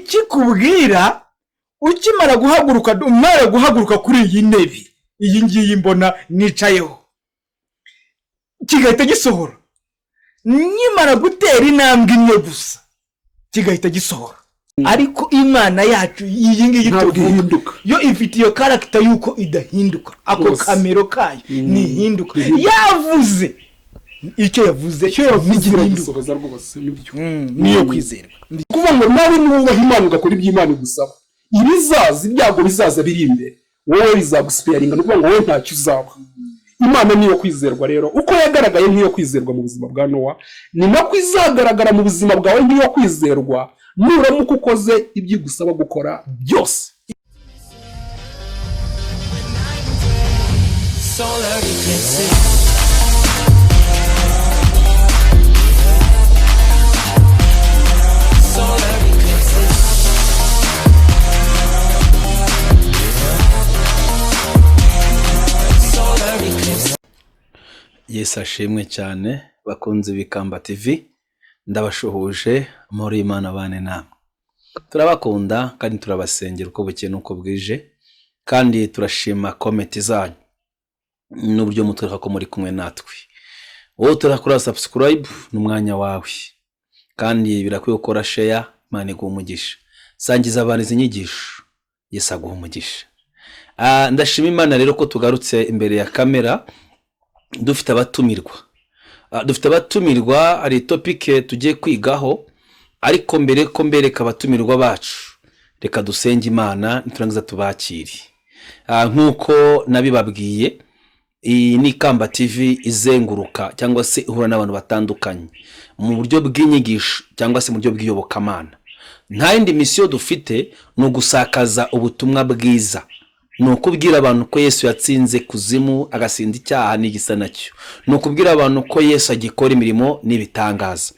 ikikubwira ukimara guhaguruka kuri iyi ntebe iyi ngiyi mbona nicayeho kigahita gisohora nyimara gutera intambwe imwe gusa kigahita gisohora ariko imana yacu iyi ngiyi tuvuga yo ifite iyo character yuko idahinduka ako kamero kayo nihinduka yavuze icyo yavuze gisohoza rwose niyo kwizerwa kuvuga ngo nawe nubaha Imana ugakora iby'Imana igusaba ibizaza ibyago bizaza biri imbere wowe bizagusiparinga nukuvuga ngo wowe ntacyo uzaba. Imana niyo kwizerwa rero uko yagaragaye nk'iyo kwizerwa mu buzima bwa Nowa ni nako izagaragara mu buzima bwawe nk'iyo kwizerwa nuramuka ukoze ibyo igusaba gukora byose. Yesu ashimwe cyane bakunze Bikamba TV, ndabashuhuje muri Imana bane namwe. Turabakunda kandi turabasengera uko bukeye nuko bwije, kandi turashima comment zanyu n'uburyo mutwereka ko muri kumwe natwe. Wowe turakora subscribe n'umwanya wawe, kandi birakwiye gukora share. Imana iguhe umugisha, sangiza abantu izi nyigisho, Yesu aguhe umugisha. Ndashima Imana rero ko tugarutse imbere ya kamera. Dufite abatumirwa ari topic tugiye kwigaho, ariko mbere ko mbereka abatumirwa bacu reka dusenge Imana niturangiza tubakiri. Nkuko nabibabwiye, iyi ni Kamba TV izenguruka cyangwa se ihura n'abantu batandukanye mu buryo bw'inyigisho cyangwa se mu buryo bw'iyobokamana. Nta yindi misiyo dufite no gusakaza ubutumwa bwiza, no kubwira abantu ko Yesu yatsinze kuzimu agasinda icyaha n'igisa nacyo, no kubwira abantu ko Yesu agikora imirimo n'ibitangaza.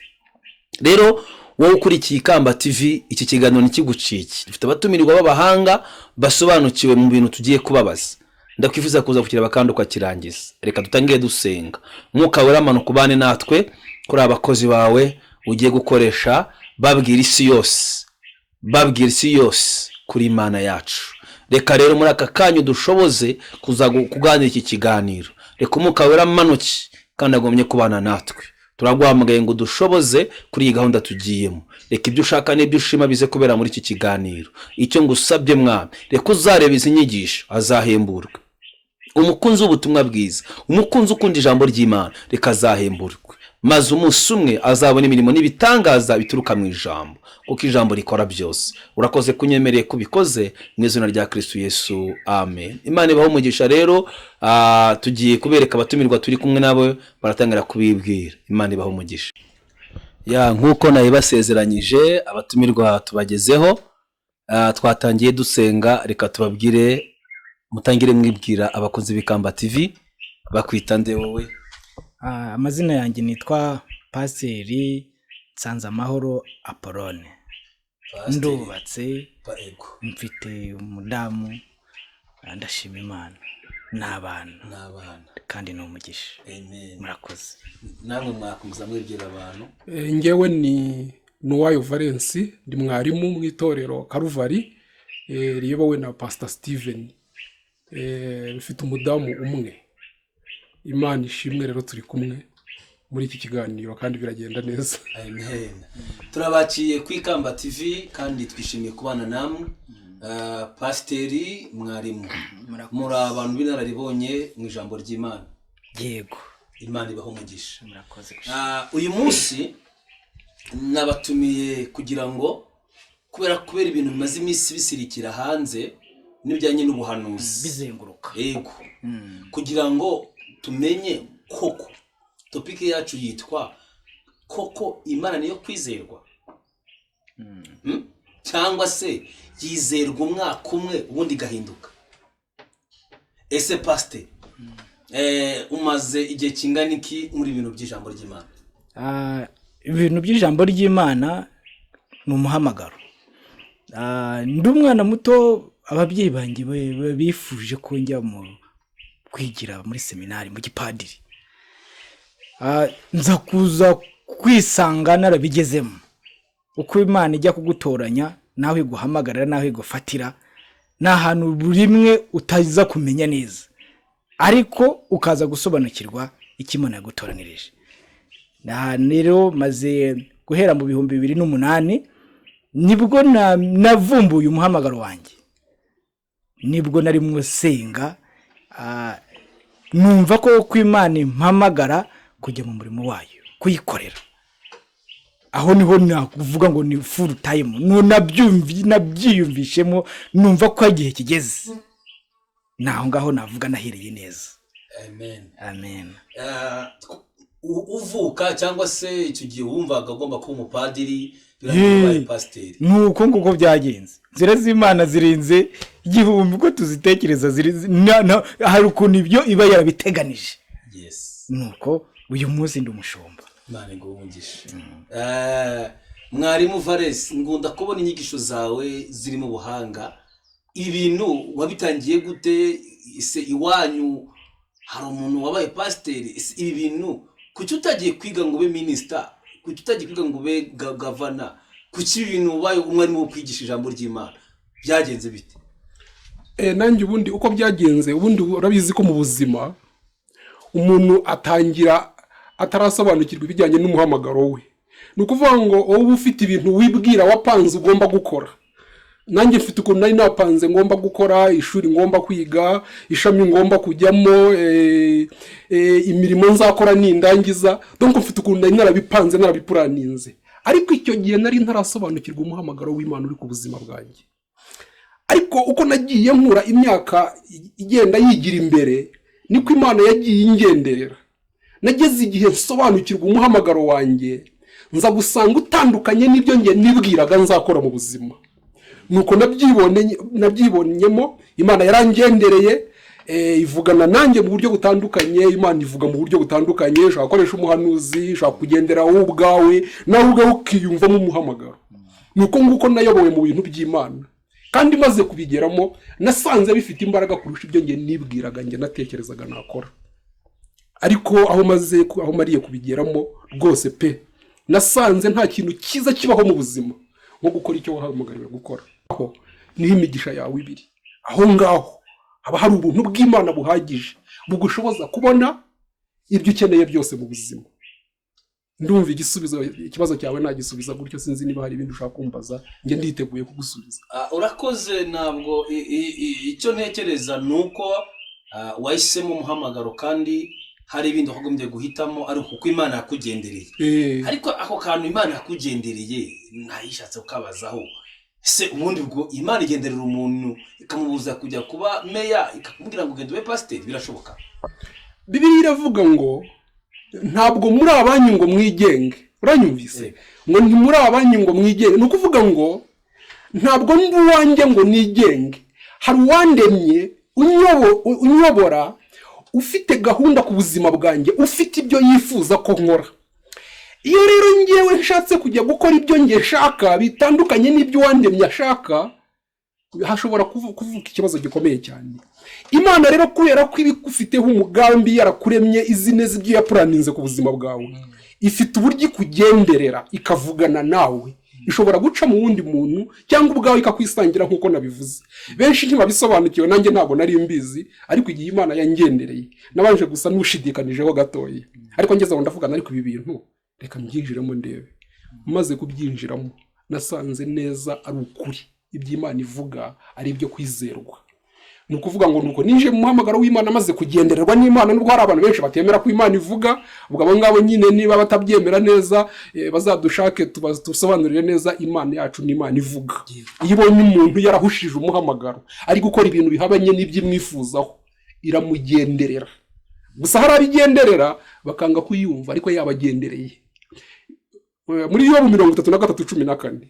Rero wowe ukurikiye Kamba TV, iki kiganiro nikiguciki. Dufite abatumirwa b'abahanga basobanukiwe mu bintu tugiye kubabaza. Ndakwifuza kuza kukira bakandi ukakirangiza. Reka dutangiye dusenga. Mwuka wera manu kubane natwe kuri abakozi bawe ugiye gukoresha, babwira isi yose kuri Imana yacu. Reka rero muri aka kanyu dushoboze kuza kuganira iki kiganiro. Reka umwuka wera manuki kandi agomye kubana natwe. Turaguhamagaye ngo dushoboze kuri iyi gahunda tugiyemo. Reka ibyo ushaka n'ibyo ushima bize kubera muri iki kiganiro. Icyo ngusabye Mwami, reka uzareba izi nyigisho azahemburwe. Umukunzi w'ubutumwa bwiza, umukunzi ukunda ijambo ry'Imana, reka azahemburwe. Maze umunsi umwe azabona imirimo n'ibitangaza bituruka mu ijambo, kuko ijambo rikora byose. Urakoze kunyemereye kubikoze mu izina rya Kristo Yesu, amen. Imana ibaho umugisha. Rero tugiye kubereka abatumirwa turi kumwe nabo, baratangira kubibwira. Imana ibaho umugisha. Nkuko nabibasezeranyije, abatumirwa tubagezeho. Twatangiye dusenga, reka tubabwire, mutangire mwibwira abakunzi b'Ikamba TV. Bakwita nde wowe? Amazina yanjye nitwa Pasiteri Nsanzamahoro Apolone. Ndubatse, mfite umudamu, ndashima Imana n'abana kandi ni umugisha. Murakoze. Namwe mwakomeza mwibwira abantu. Ngewe ni Nuwayo Valence, ndi mwarimu mu itorero Karuvari riyobowe na Pastor Steven. Mfite umudamu umwe. Imana ishimwe rero turi kumwe muri iki kiganiro kandi biragenda neza. Amen. Turabaciye ku Kamba TV kandi twishimiye kubana namwe. Pasiteri mwarimu, muri abantu b'inararibonye mu ijambo ry'Imana. Yego. Imana ibaho umugisha. Murakoze. Uyu munsi nabatumiye kugira ngo kubera ibintu bimaze iminsi bisirikira hanze n'ibijyanye n'ubuhanuzi bizenguruka. Yego. Kugira ngo tumenye koko topic yacu yitwa koko Imana niyo kwizerwa, cyangwa se yizerwa umwaka umwe ubundi gahinduka. Ese Pastor, umaze igihe kingana iki muri ibintu by'ijambo ry'Imana? Ibintu by'ijambo ry'Imana ni umuhamagaro. Ndi umwana muto, ababyeyi banjye bifuje ko njya mu kwigira muri seminari mu gipadiri. Nza kuza kwisanga narabigezemo. Uko Imana ijya kugutoranya naho iguhamagarira naho igufatira ni ahantu buri rimwe utaza kumenya neza ariko ukaza gusobanukirwa icyo Imana yagutoranirije. Rero maze guhera mu 2008 nibwo navumbuye umuhamagaro wanjye, nibwo nari musenga numva ko Imana impamagara kujya mu murimo wayo kuyikorera. Aho niho nakuvuga ngo ni full time, nabyiyumvishemo numva ko igihe kigeze, naho ngaho navuga nahereye neza. Amen. Uvuka cyangwa se icyo gihe wumvaga agomba kuba umupadiri birangiye pasiteri? Nuko nguko byagenze. Zira z'Imana zirinze igihumbi ko tuzitekereza, hari ukuntu ibyo iba yarabiteganije. Nuko uyu munsi ndi umushumba. Imana iguhungishe. Mwarimu Valens, ngunda kubona inyigisho zawe zirimo ubuhanga. Ibintu wabitangiye gute? Ese iwanyu hari umuntu wabaye pasiteri? Ibi bintu kuki utagiye kwiga ngo ube minister? Kuki utagiye kwiga ngo ube gavana? Kuki ibintu ubaye umwarimu wo kwigisha ijambo ry'Imana? Byagenze bite? Nanjye ubundi uko byagenze, ubundi urabizi ko mu buzima umuntu atangira atarasobanukirwa ibijyanye n'umuhamagaro we. Ni ukuvuga ngo wowe ufite ibintu wibwira wapanze ugomba gukora. Nanjye mfite ukuntu nari napanze ngomba gukora, ishuri ngomba kwiga, ishami ngomba kujyamo, imirimo nzakora nindangiza. Donc mfite ukuntu nari narabipanze narabipuraninze. Ariko icyo gihe nari ntarasobanukirwa umuhamagaro w'Imana uri ku buzima bwanjye. Ariko uko nagiye nkura imyaka igenda yigira imbere, niko Imana yagiye ingenderera. Nageze igihe nsobanukirwa umuhamagaro wanjye, nza gusanga utandukanye n'ibyo nge nibwiraga nzakora mu buzima. Nuko nabyibonyemo, Imana yarangendereye, ivugana nanjye mu buryo butandukanye. Imana ivuga mu buryo butandukanye, ushaka gukoresha umuhanuzi, ushaka kugendera wowe ubwawe, nawe ubwawe ukiyumvamo umuhamagaro. Nuko nguko nayobowe mu bintu by'Imana, kandi maze kubigeramo nasanze bifite imbaraga kurusha ibyo nge nibwiraga nge natekerezaga nakora. Ariko aho mariye kubigeramo rwose pe, nasanze nta kintu cyiza kibaho mu buzima nko gukora icyo wahamagariwe gukora. Aho niho imigisha yawe ibiri. Aho ngaho haba hari ubuntu bw'Imana buhagije bugushoboza kubona ibyo ukeneye byose mu buzima. Ndumva ikibazo cyawe nagisubiza gutyo, sinzi niba hari ibindi ushaka kumbaza, nge nditeguye kugusubiza. Urakoze. Ntabwo icyo ntekereza nuko wahisemo umuhamagaro kandi hari ibindi wagombye guhitamo ari uko Imana yakugendereye. Ariko ako kantu Imana yakugendereye ntayishatse kukabazaho. Se ubundi bwo Imana igenderera umuntu ikamubuza kujya kuba meya ikamubwira ngo ugende ube pasiteri, birashoboka? Bibiliya iravuga ngo ntabwo muri abanyu ngo mwigenge. Uranyumvise? Ngo ntimuri abanyu ngo mwigenge. Ni ukuvuga ngo ntabwo ndi uwanjye ngo nigenge. Hari uwandemye unyobora, ufite gahunda ku buzima bwanjye, ufite ibyo yifuza ko nkora. Iyo rero ngewe nshatse kujya gukora ibyo nge nshaka bitandukanye n'ibyo wandemye ashaka, hashobora kuvuka ikibazo gikomeye cyane. Imana rero kubera ko ibigufiteho umugambi, yarakuremye izi neza ibyo yapuraninze ku buzima bwawe, ifite uburyo ikugenderera ikavugana nawe. Ishobora guca mu wundi muntu cyangwa ubwawe ikakwisangira nk'uko nabivuze. Benshi ntibabisobanukiwe, nanjye ntabwo nari mbizi, ariko igihe Imana yangendereye nabanje gusa n'ushidikanijeho gatoya. Ariko ngeze aho ndavugana, ariko ibi bintu reka mbyinjiremo ndebe. Maze kubyinjiramo nasanze neza ari ukuri, iby'Imana ivuga ari ibyo kwizerwa. Ni ukuvuga ngo nuko ninje mu muhamagaro w'Imana maze kugendererwa n'Imana. Nubwo hari abantu benshi batemera ko Imana ivuga, ubwo abo ngabo nyine niba batabyemera neza bazadushake tusobanurire neza Imana yacu n'Imana ivuga. Iyo ibonye umuntu yarahushije umuhamagaro ari gukora ibintu bihabanye n'iby'imwifuzaho, iramugenderera. Gusa hari abigenderera bakanga kuyumva, ariko yabagendereye. Muri Yobu 33:14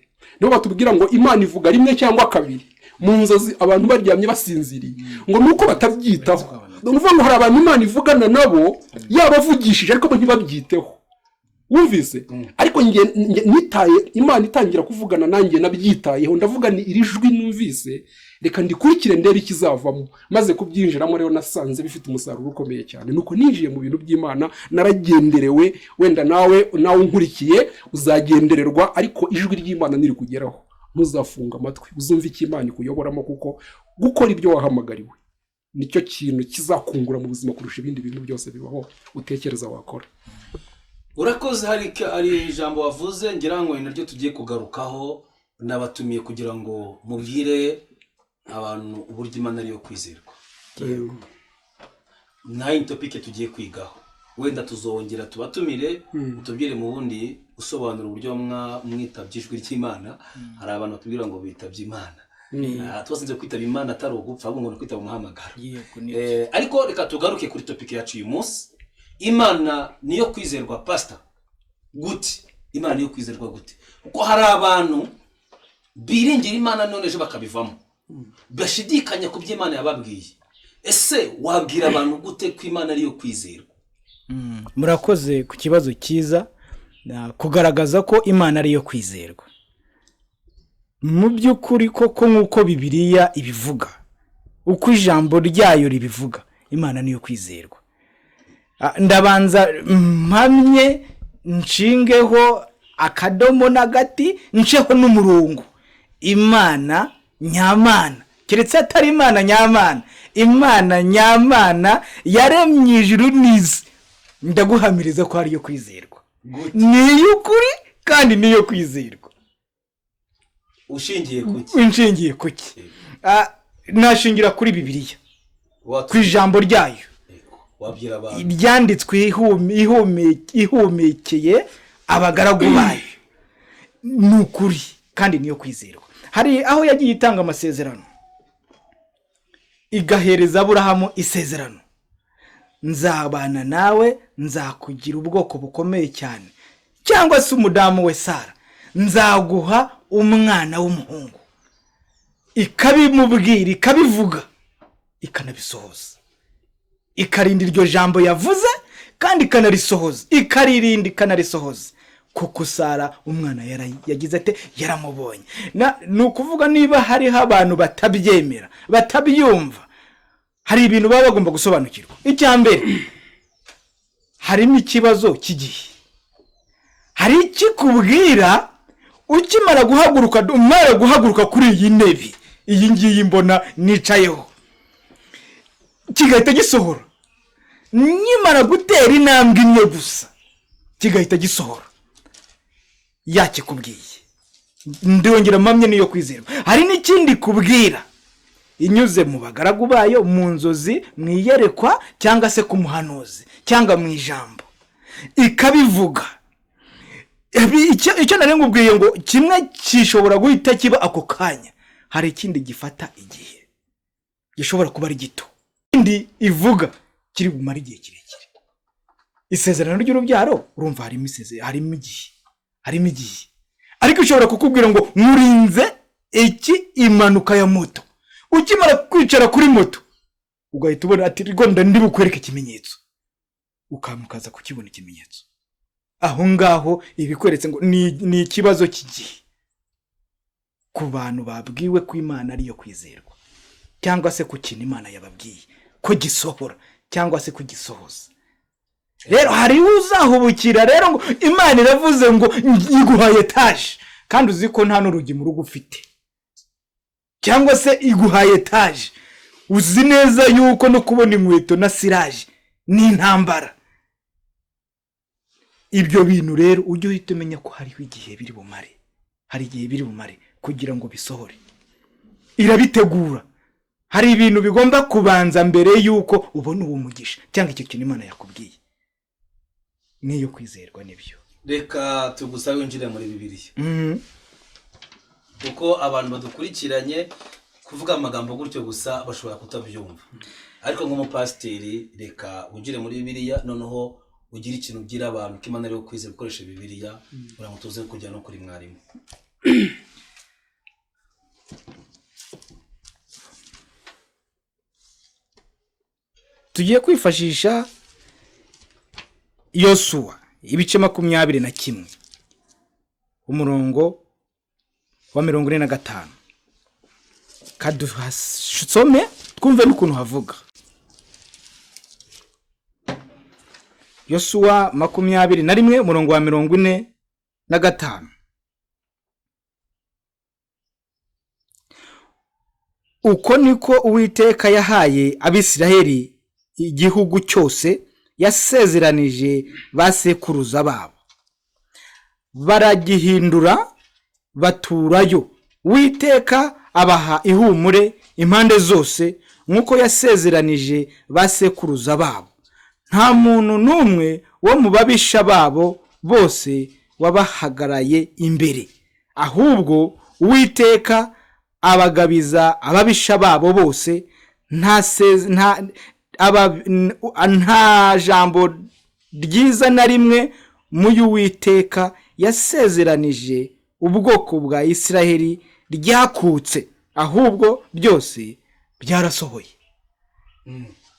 niho batubwira ngo Imana ivuga rimwe cyangwa kabiri mu nzozi abantu baryamye basinziriye, ngo nuko batabyitaho. Nuvuga ngo hari abantu Imana ivugana nabo yabavugishije ariko ntibabyiteho. Wumvise? Ariko nge nitaye Imana itangira kuvugana nanjye nabyitayeho, ndavuga ni iri jwi numvise, reka ndikurikire ndebe ikizavamo. Maze kubyinjiramo rero nasanze bifite umusaruro ukomeye cyane. Nuko ninjiye mu bintu by'Imana, naragenderewe. Wenda nawe nkurikiye uzagendererwa, ariko ijwi ry'Imana niri kugeraho ntuzafunga amatwi uzumva icyo Imana ikuyoboramo, kuko gukora ibyo wahamagariwe nicyo kintu kizakungura mu buzima kurusha ibindi bintu byose bibaho utekereza wakora. urakoze. hari ijambo wavuze ngira ngo naryo tugiye kugarukaho, nabatumiye kugira ngo mubwire abantu uburyo Imana ariyo kwizerwa. nayo topike tugiye kwigaho, wenda tuzongera tubatumire utubwire mu bundi usobanura uburyo mwitabye ijwi ry'Imana. hari abantu batubwira ngo bitabye Imana, twasinze kwitaba Imana atari ugupfa, ahubwo ngo kwitaba umuhamagaro. Ariko reka tugaruke kuri topike yacu uyu munsi. Imana niyo kwizerwa pastor gute? Imana niyo kwizerwa gute? Kuko hari abantu biringira Imana none ejo bakabivamo, bashidikanya ku by'Imana yababwiye. Ese wabwira abantu gute ko Imana ariyo kwizerwa? Murakoze ku kibazo cyiza, kugaragaza ko Imana ariyo kwizerwa. Mu by'ukuri koko nk'uko Bibiliya ibivuga, uko ijambo ryayo ribivuga, Imana niyo kwizerwa. Ndabanza mpamye nshingeho akadomo n'agati, nceho n'umurongo. Imana nyamana, keretse atari Imana nyamana, Imana nyamana yaremye ijuru n'isi, ndaguhamiriza ko ariyo kwizerwa. Niyo ukuri kandi niyo kwizerwa. Ushingiye kuki? Nashingira kuri Bibiliya, ku ijambo ryayo ryanditswe ihumekeye abagaragu bayo. Ni ukuri kandi niyo kwizerwa. Hari aho yagiye itanga amasezerano, igahereza Aburahamu isezerano: nzabana nawe, nzakugira ubwoko bukomeye cyane. Cyangwa se umudamu we Sara, nzaguha umwana w'umuhungu. Ikabimubwira, ikabivuga, ikanabisohoza, ikarinda iryo jambo yavuze kandi ikanarisohoza, ikaririnda ikanarisohoza. Kuko Sara umwana yagize ate? Yaramubonye. Ni ukuvuga niba hariho abantu batabyemera, batabyumva, hari ibintu baba bagomba gusobanukirwa. Icya mbere, harimo ikibazo cy'igihe. Hari ikikubwira ukimara guhaguruka kuri iyi ntebe, iyi ngiyi mbona nicayeho, kigahita gisohora. Nyimara gutera intambwe imwe gusa, kigahita gisohora. Yakikubwiye, ndongera mpamye niyo kwizerwa. Hari n'ikindi kubwira inyuze mu bagaragu bayo, mu nzozi, mu iyerekwa, cyangwa se ku muhanuzi, cyangwa mu ijambo, ikabivuga. Icyo nari ngubwiye ngo kimwe kishobora guhita kiba ako kanya, hari ikindi gifata igihe, gishobora kuba ari gito. Indi ivuga kiri bumara igihe kirekire. Isezerano ry'urubyaro urumva harimo igihe. Ariko ushobora kukubwira ngo murinze impanuka ya moto. Ukimara kwicara kuri moto, ugahita ubona ati rwanda ndi bukwereke ikimenyetso, ukamukaza kukibona ikimenyetso. Aho ngaho ibikweretse ngo ni ikibazo cy'igihe. Ku bantu babwiwe ko Imana ariyo kwizerwa, cyangwa se ku kintu Imana yababwiye ko gisohora cyangwa se kugisohoza. Rero hari uzahubukira rero ngo Imana iravuze ngo iguhaye etaje, kandi uzi ko nta n'urugi mu rugo ufite, cyangwa se iguhaye etaje, uzi neza yuko no kubona inkweto na siraje ni intambara. Ibyo bintu rero ujye uhita umenya ko hariho igihe biri bumare, hari igihe biri bumare kugira ngo bisohore. Irabitegura. Hari ibintu bigomba kubanza mbere yuko ubona uwo mugisha cyangwa icyo kintu Imana yakubwiye. Niyo kwizerwa nibyo. Reka tugusabe winjire muri Bibiliya. Kuko abantu badukurikiranye kuvuga amagambo gutyo gusa bashobora kutabyumva. Ariko nk'umupasiteri, reka winjire muri Bibiliya, noneho ugira ikintu ugira abantu ko Imana ariyo kwizera, gukoresha Bibiliya kugira ngo tuze kujya no kuri mwarimu. Tugiye kwifashisha Yosuwa ibice 21 umurongo wa 45. Kaduhasome twumve n'ukuntu havuga. Yosuwa 21 umurongo wa 45. uko niko Uwiteka yahaye Abisiraheli igihugu cyose yasezeranije ba sekuruza babo, baragihindura baturayo. Uwiteka abaha ihumure impande zose nk'uko yasezeranije ba sekuruza babo. Nta muntu n'umwe wo mu babisha babo bose wabahagaraye imbere, ahubwo Uwiteka abagabiza ababisha babo bose. Nta jambo ryiza na rimwe mu y'Uwiteka yasezeranije ubwoko bwa Isiraheli ryakutse, ahubwo byose byarasohoye.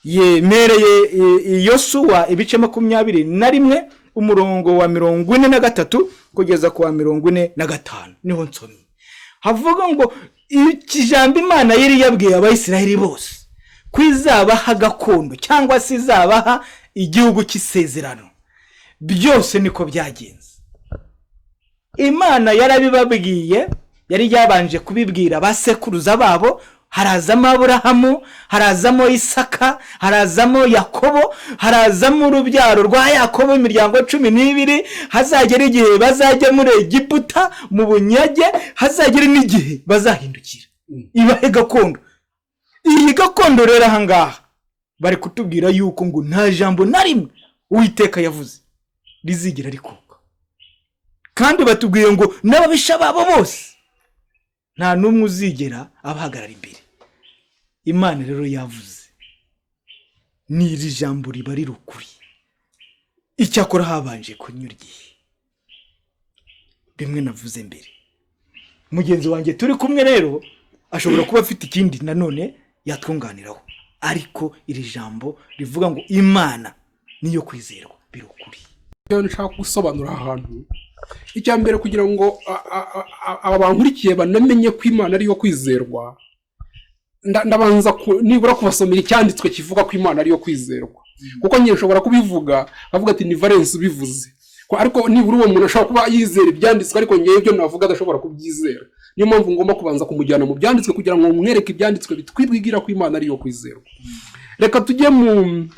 Yemereye Yosuwa ibice 21 umurongo wa 43 kugeza ku wa 45 niho nsomye. Havuga ngo ikijambo Imana yari yabwiye Abayisiraheli bose kwizabaha gakondo cyangwa se izabaha igihugu cy'isezerano, byose niko byagenze. Imana yarabibabwiye, yari yabanje kubibwira basekuruza babo. Harazamo Aburahamu, harazamo Isaka, harazamo Yakobo, harazamo urubyaro rwa Yakobo, imiryango 12. Hazagera igihe bazajya muri Egiputa mu bunyage, hazagera n'igihe bazahindukira ibahe gakondo. Iyi gakondo rero ahangaha bari kutubwira yuko ngo nta jambo na rimwe Uwiteka yavuze rizigira rikuka, kandi batubwiye ngo n'ababisha babo bose nta n'umwe uzigera abahagarara imbere. Imana rero yavuze, ni iri jambo riba riri ukuri. Icyakora habanje kunyura igihe, bimwe navuze mbere. Mugenzi wanjye turi kumwe rero ashobora kuba afite ikindi nanone yatwunganiraho, ariko iri jambo rivuga ngo Imana niyo kwizerwa biri ukuri. Iyo nshaka gusobanura ahantu, icya mbere kugira ngo abankurikiye banamenye ko Imana ariyo kwizerwa, ndabanza nibura kubasomera icyanditswe kivuga ko Imana ariyo kwizerwa, kuko nyine nshobora kubivuga avuga ati ni Valence ubivuze, ariko nibura uwo muntu ashobora kuba yizera ibyanditswe ariko ngewe ibyo navuga adashobora kubyizera. Niyo mpamvu ngomba kubanza kumujyana mu byanditswe kugira ngo mwereke ibyanditswe bitwibwira ko Imana ariyo kwizerwa. Reka tujye mu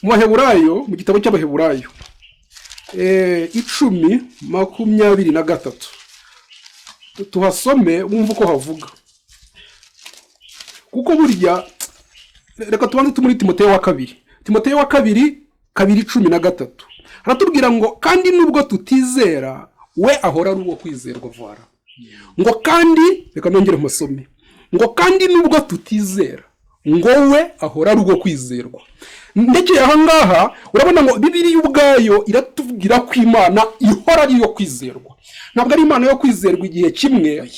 Baheburayo, mu gitabo cy'Abaheburayo 10:23 tuhasome wumva uko havuga, kuko burya reka tubanze muri Timoteyo wa 2. Timoteyo wa 2:13 haratubwira ngo kandi nubwo tutizera we ahora ari uwo kwizerwa vara. Ngo kandi reka nongere musome, ngo kandi nubwo tutizera ngo we ahora ari uwo kwizerwa. Ndekeye aha ngaha urabona ngo Bibiliya ubwayo iratubwira ko Imana ihora ari iyo kwizerwa. Ntabwo ari Imana yo kwizerwa igihe kimwe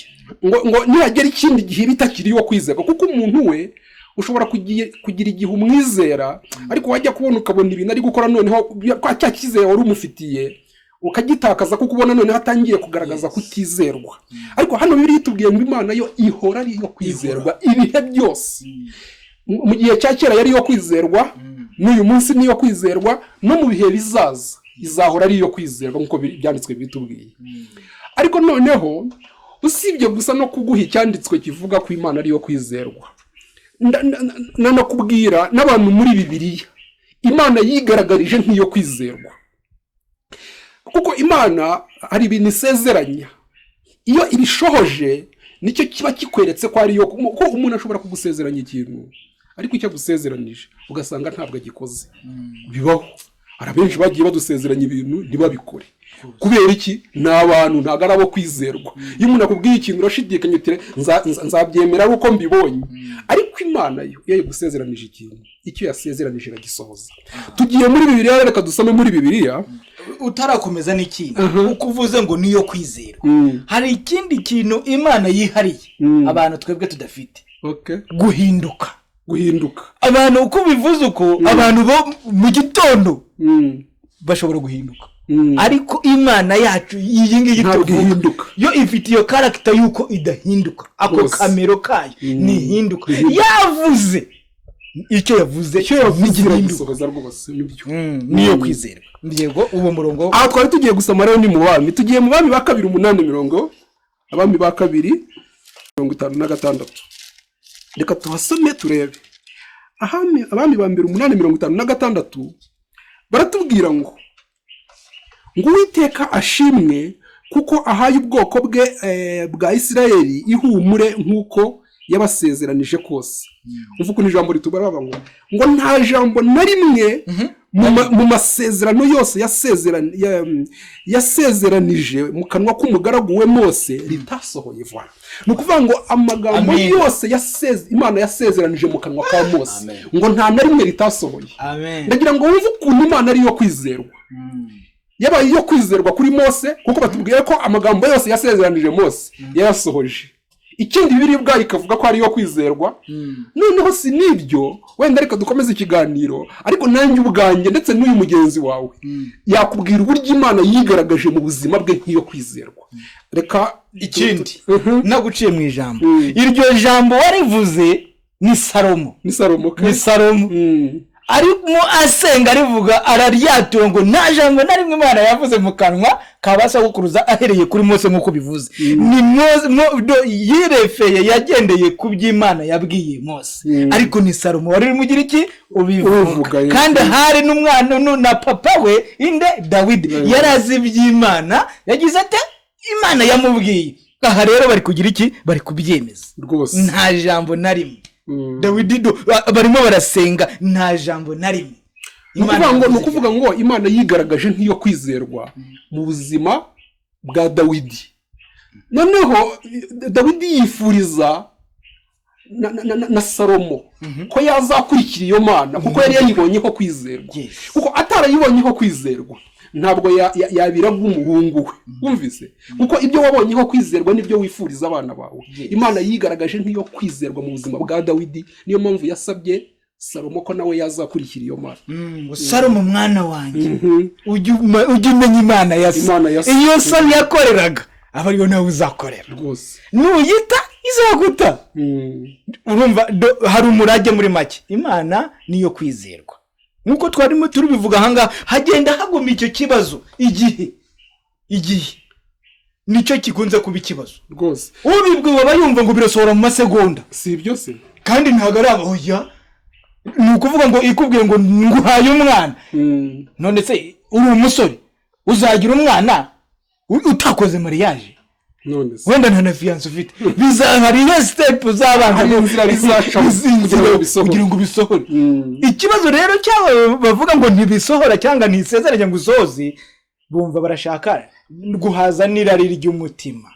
ngo nihagera ikindi gihe bitakiri yo kwizerwa, kuko umuntu we ushobora kugira igihe umwizera ariko wajya kubona ukabona ibintu ari gukora noneho kwa cya kizere wari umufitiye ukagitakaza, kuko ubona noneho atangiye kugaragaza kutizerwa. Ariko hano Bibiliya itubwiye ngo Imana yo ihora ari iyo kwizerwa ibihe byose. Mu gihe cya kera yari iyo kwizerwa, n'uyu munsi niyo kwizerwa, no mu bihe bizaza izahora ari iyo kwizerwa nk'uko byanditswe bitubwiye. Ariko noneho usibye gusa no kuguha icyanditswe kivuga ko Imana ari iyo kwizerwa, nanakubwira n'abantu muri Bibiliya Imana yigaragarije nk'iyo kwizerwa, kuko Imana hari ibintu isezeranya, iyo ibishohoje nicyo kiba kikweretse ko ari yo. Ko umuntu ashobora kugusezeranya ikintu ariko icyo agusezeranije ugasanga ntabwo agikoze. Bibaho, hari abenshi bagiye badusezeranya ibintu ntibabikore. Kubera iki? Ni abantu, ntabwo ari abo kwizerwa. Iyo umuntu akubwiye ikintu urashidikanya uti nzabyemera ari uko mbibonye, ariko Imana yo iyo yagusezeranije ikintu, icyo yasezeranije iragisohoza. Tugiye muri Bibiliya, reka dusome muri Bibiliya. Utarakomeza n'ikindi uko uvuze ngo niyo kwizerwa, hari ikindi kintu Imana yihariye abantu twebwe tudafite. Guhinduka. Abantu uko bivuze uko abantu bo mu gitondo bashobora guhinduka, ariko Imana yacu iyi ngiyi tuvuga yo ifite iyo character yuko idahinduka. Ako kamero kayo nihinduka. Yavuze icyo yavuze gisohoza rwose niyo kwizerwa. Yego, uwo murongo aha twari tugiye gusoma rero ni mu Bami. Tugiye mu Bami ba 2:8 Abami ba 2:56. reka tuhasome turebe. Abami ba mbere 8:56 baratubwira ngo Uwiteka ashimwe kuko ahaye ubwoko bwe bwa Isirayeli ihumure nk'uko yabasezeranije kose. Uvuga ni ijambo ritubara ngo nta jambo na rimwe mu masezerano yose yasezeranije mu kanwa k'umugaragu we Mose ritasohoye vuba. Ni ukuvuga ngo amagambo yose Imana yasezeranije mu kanwa ka Mose ngo nta na rimwe ritasohoye. Ndagira ngo wumve ukuntu Imana ari yo kwizerwa. Yabaye iyo kwizerwa kuri Mose kuko batubwiye ko amagambo yose yasezeranije Mose yayasohoje. Ikindi biribwa ikavuga ko ari yo kwizerwa. Noneho si nibyo, wenda reka dukomeze ikiganiro, ariko nanjye ubwanjye ndetse n'uyu mugenzi wawe yakubwira uburyo Imana yigaragaje mu buzima bwe nk'iyo kwizerwa. Reka ikindi naguciye mu ijambo. Iryo jambo warivuze ni Salomo. Ni Salomo. Arimo asenga arivuga araryatura ngo nta jambo na rimwe Imana yavuze mu kanwa kabasha gukuruza ahereye kuri Mose nk'uko bivuze. Ni yirefeye yagendeye ku by'Imana yabwiye Mose. Ariko ni Salomo wari mugira iki ubivuga. Kandi hari n'umwana na papa we Dawidi yarazi iby'Imana yagize ate Imana yamubwiye. Aha rero bari kugira iki bari kubyemeza rwose. Nta jambo na rimwe Dawidi barimo barasenga nta jambo na rimwe. Nukuvuga ngo Imana yigaragaje nk'iyo kwizerwa mu buzima bwa Dawidi. Noneho Dawidi yifuriza na Salomo ko yazakurikira iyo Mana kuko yari yayibonye ko kwizerwa. Kuko atarayibonye ko kwizerwa ntabwo yabiraga umuhungu we. Wumvise kuko ibyo wabonye ko kwizerwa nibyo wifuriza abana bawe. Imana yigaragaje nk'iyo kwizerwa mu buzima bwa Dawidi, niyo mpamvu yasabye Salomo ko nawe yazakurikira iyo Mana. Salomo mwana wanjye ujye umenya Imana yasa. Iyo Salomo yakoreraga aba ariyo nawe uzakorera rwose. Nuyita izaguta. Urumva hari umurage muri make. Imana niyo kwizerwa. Nuko twarimo turubivuga hanga hagenda hagoma icyo kibazo igihe nicyo kikunze kuba ikibazo rwose. Ubibwiwe bayumva ngo birasohora mu masegonda. Si ibyo se kandi ntago ari oya. Ni ukuvuga ngo ikubwiye ngo nguhaye umwana. None se uri umusore uzagira umwana utakoze mariage. None se wenda nta fiance ufite bizahari iyo step uzabanza inzira bizaca kugira ngo bisohore. Ikibazo rero cyawe bavuga ngo ntibisohora cyangwa ntisezeranya ngo usoze, bumva barashaka guhaza n'irari ry'umutima.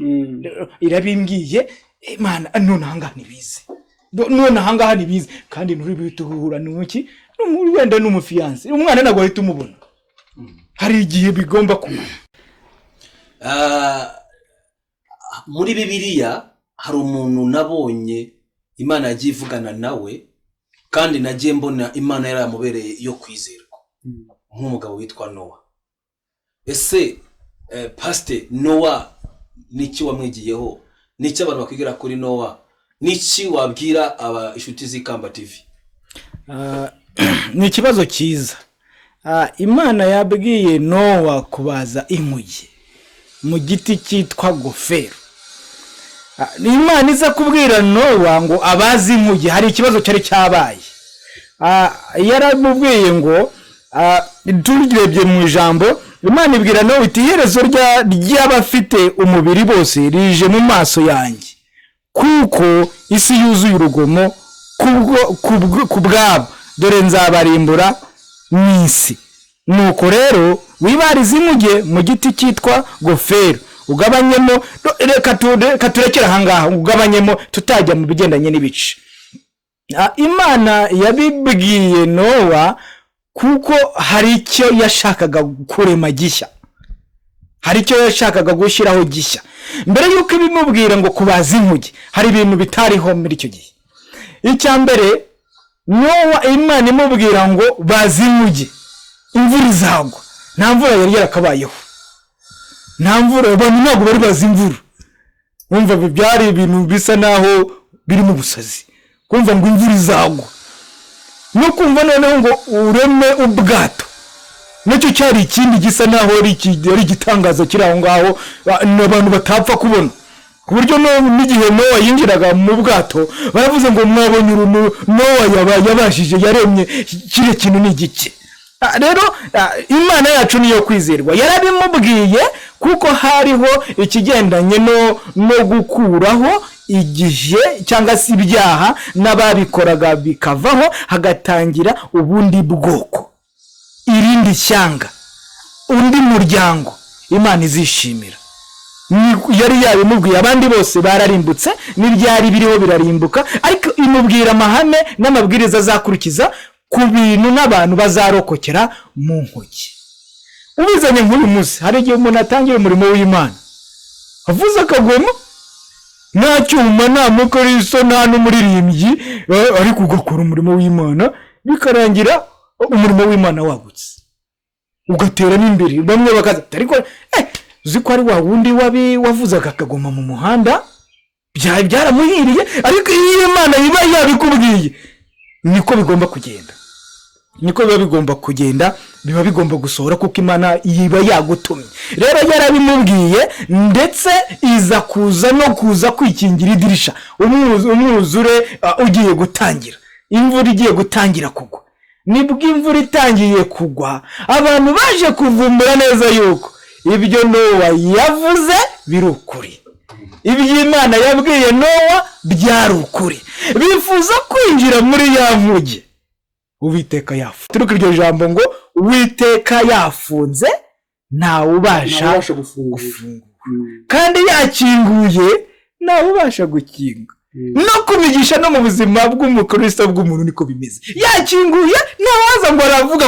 Irabimbwiye Imana none hanga nibize. None hanga nibize kandi nuri bituhura n'umuki wenda n'umufiance. Umwana nago ahita umubona. Hari igihe bigomba kumara. Muri Bibiliya hari umuntu nabonye Imana yagiye ivugana nawe kandi nagiye mbona Imana yaramubereye iyo kwizerwa nk'umugabo witwa Nowa. Ese Pastor Nowa niki wamwigiyeho? Niki abantu bakwigira kuri Nowa? Niki wabwira aba inshuti z'Ikamba TV? Ni ikibazo cyiza. Imana yabwiye Nowa kubaza inkuge mu giti cyitwa gofero. Imana iza kubwira Nowa ngo abazi inkuge, hari ikibazo cyari cyabaye. Yaramubwiye ngo turebye mu ijambo Imana ibwira Nowa iti iherezo ry'abafite umubiri bose rije mu maso yanjye, kuko isi yuzuye urugomo kubwabo, dore nzabarimbura n'isi. Nuko rero wibariza inkuge mu giti cyitwa gofero, ugabanyemo reka turekera ahangaha ugabanyemo tutajya mu bigendanye n'ibice. Imana yabibwiye Nowa kuko hari icyo yashakaga kurema gishya, hari icyo yashakaga gushyiraho gishya. Mbere yuko ibimubwira ngo kubaza inkuge, hari ibintu bitariho muri icyo gihe. Icya mbere Nowa Imana imubwira ngo baza inkuge, imvura izagwa. Nta mvura yari yarakabayeho, nta mvura, abantu ntabwo bari bazi imvura. Umva byari ibintu bisa naho biri mu busazi kumva ngo imvura izagwa, no kumva noneho ngo ureme ubwato, nacyo cyari ikindi gisa naho ari igitangaza kiri aho ngaho n'abantu batapfa kubona. ku buryo n'igihe Nowa yinjiraga mu bwato baravuze ngo mwabonye Nowa yabashije yaremye kiriya kintu ni igiki. Rero Imana yacu niyo kwizerwa, yarabimubwiye kuko hariho ikigendanye no gukuraho igihe cyangwa se ibyaha n'ababikoraga bikavaho, hagatangira ubundi bwoko, irindi shyanga, undi muryango Imana izishimira. Yari yabimubwiye, abandi bose bararimbutse n'ibyari biriho birarimbuka, ariko imubwira amahame n'amabwiriza azakurikiza ku bintu n'abantu bazarokokera mu nkuge. Ubizanye nk'uyu munsi, hari igihe umuntu atangira umurimo w'Imana avuze akagoma, nta cyuma, nta mukristo, nta n'umuririmbyi, ariko ugakora umurimo w'Imana bikarangira umurimo w'Imana wagutse, ugatera n'imbere. Bamwe bakaza ariko uzi ko ari wa wundi wavuzaga akagoma mu muhanda byaramuhiriye, ariko iyo Imana iba yabikubwiye niko bigomba kugenda, niko biba bigomba kugenda, biba bigomba gusohora kuko Imana iba yagutumye. Rero yarabimubwiye, ndetse iza kuza kwikingira idirisha, umwuzure ugiye gutangira, imvura igiye gutangira kugwa. Nibwo imvura itangiye kugwa, abantu baje kuvumbura neza yuko ibyo Nowa yavuze biri ukuri, ibyo Imana yabwiye Nowa byari ukuri. Bifuza kwinjira muri ya nkuge, Uwiteka yafunze. Turuka iryo jambo ngo Uwiteka yafunze ntawe ubasha gufungura, kandi yakinguye ntawe ubasha gukinga. No kubigisha no mu buzima bw'umukristo bw'umuntu niko bimeze. Yakinguye ntawaza ngo aravuga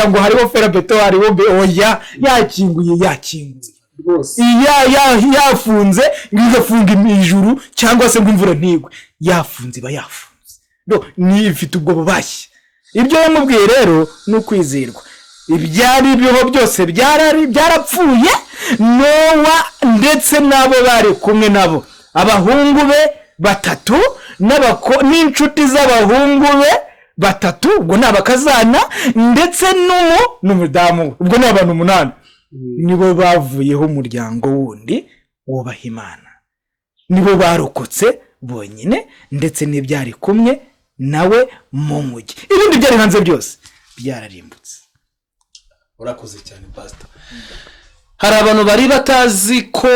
ngo hariho ferabeto, hariho oya, yakinguye rwose. Yafunze ngafunga ijuru cyangwa se ngo imvura ntigwe, yafunze iba yafunze. Ni ifite ubwo bubashye. Ibyo yamubwiye rero ni ukwizerwa. Ibyari byo byose byarapfuye. Nowa ndetse nabo bari kumwe nabo, abahungu be 3 n'inshuti z'abahungu be 3, ubwo ni abakazana, ndetse n'umudamu, ubwo ni abantu 8. Nibo bavuyeho umuryango wundi wubaha Imana, nibo barokotse bonyine, ndetse n'ibyari kumwe nawe mu nkuge. Ibindi byari hanze byose byararimbutse. Urakoze cyane pastor. Hari abantu bari batazi ko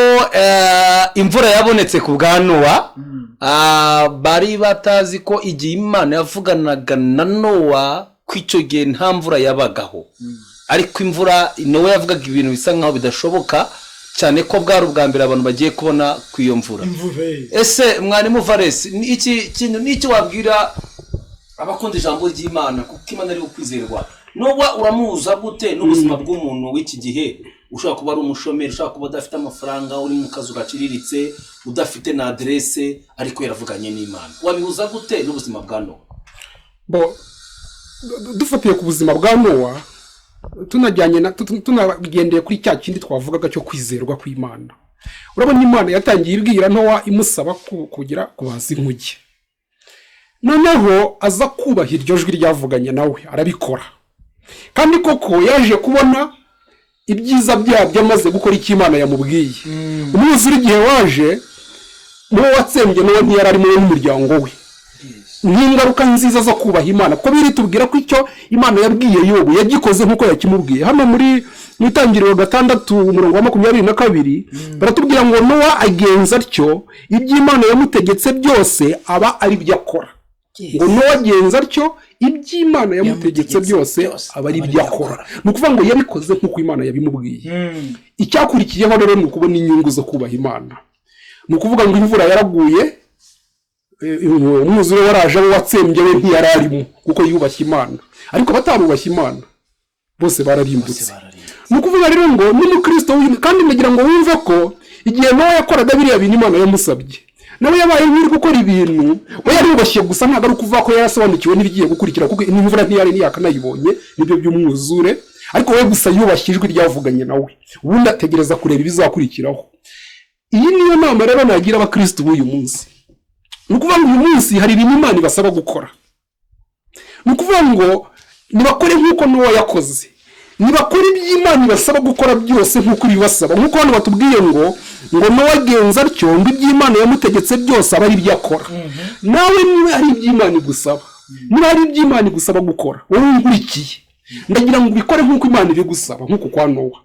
imvura yabonetse ku bwa Nowa, bari batazi ko igihe Imana yavuganaga na Nowa ko icyo gihe nta mvura yabagaho, ariko imvura Nowa yavugaga ibintu bisa nkaho bidashoboka cyane, ko bwari ubwa mbere abantu bagiye kubona ku iyo mvura. Ese mwarimu Valens, iki kintu n'icyo wabwira abakunda ijambo ry'Imana, kuko Imana ari ukwizerwa? Nowa uramuza gute n'ubuzima bw'umuntu w'iki gihe? Ushaka kuba ari umushomeri, ushaka kuba udafite amafaranga, uri mu kazu gaciriritse, udafite na adresse, ariko yaravuganye n'Imana. Wabihuza gute n'ubuzima bwa Nowa? Dufatiye ku buzima bwa Nowa, tunagendeye kuri cya kindi twavugaga cyo kwizerwa kw'Imana. Urabona Imana yatangiye ibwira Nowa imusaba kugira kubaza inkuge, noneho aza kubaha iryo jwi ryavuganye nawe, arabikora. Kandi koko yaje kubona ibyiza byabyo amaze gukora icyo Imana yamubwiye. Umwuzure igihe waje, Nowa watsembye Nowa ntiyari arimo n'umuryango we. N'ingaruka nziza zo kubaha Imana, ko biri tubwira ko icyo Imana yabwiye Yobu yagikoze nkuko yakimubwiye. Hano muri Itangiriro 6:22 baratubwira ngo Nowa agenza atyo ibyo Imana yamutegetse byose aba ari byo akora. Ngo Nowa agenza atyo ibyo Imana yamutegetse byose aba ari byo akora. Ni ukuvuga ngo yabikoze nkuko Imana yabimubwiye. Icyakurikiyeho rero ni ukubona inyungu zo kubaha Imana. Ni ukuvuga ngo imvura yaraguye, umwuzure waraje, abo watsembye we ntiyararimo kuko yubashye Imana, ariko batarubashye Imana bose bararimbutse. Ni ukuvuga rero ngo n'umukristo, kandi nagira ngo wumve ko igihe Nowa yakoraga biriya bintu Imana yamusabye, nawe yabaye nk'iri gukora ibintu, we yarubashye gusa, ntabwo ari ukuvuga ko yarasobanukiwe n'ibigiye gukurikira, kuko n'imvura ntiyari ntiyakanayibonye nibyo by'umwuzure, ariko we gusa yubashye ijwi ryavuganye nawe, ubundi ategereza kureba ibizakurikiraho. Iyi niyo nama rero nagira abakristo b'uyu munsi. Ni ukuvuga ngo uyu munsi hari ibintu Imana ibasaba gukora. Ni ukuvuga ngo nibakore nk'uko Nowa yakoze, nibakora iby'Imana ibasaba gukora byose nk'uko ibibasaba, nk'uko hano batubwiye ngo Nowa agenza atyo ngo iby'Imana yamutegetse byose aba ari ibyo akora. Nawe niba hari iby'Imana igusaba, niba hari iby'Imana igusaba gukora, wowe nkurikiye ndagira ngo ubikore nk'uko Imana ibigusaba, nk'uko kwa Nowa.